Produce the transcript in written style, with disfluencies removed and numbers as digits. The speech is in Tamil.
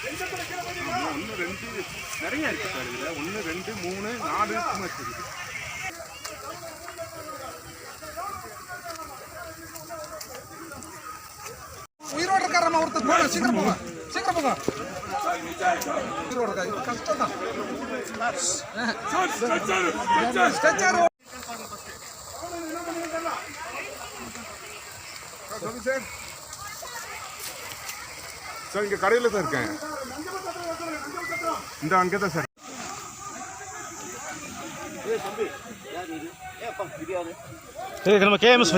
ஒன்று ரெண்டு நிறைய இருக்கு சார் இதில். 1 2 3 4 இருக்குது. உயிரோடு இருக்காரம்மா ஒருத்தர் போங்க, சீக்கிரம் போங்க, சீக்கிரம் போங்க. உயிரோடு இருக்கா, இது கஷ்டம் தான். ஸ்ட்ரெச்சர் சார் இங்கே கடையில் தான் இருக்கேன். இந்த அங்கே தான் சார். நம்ம கேஎம்எஸ்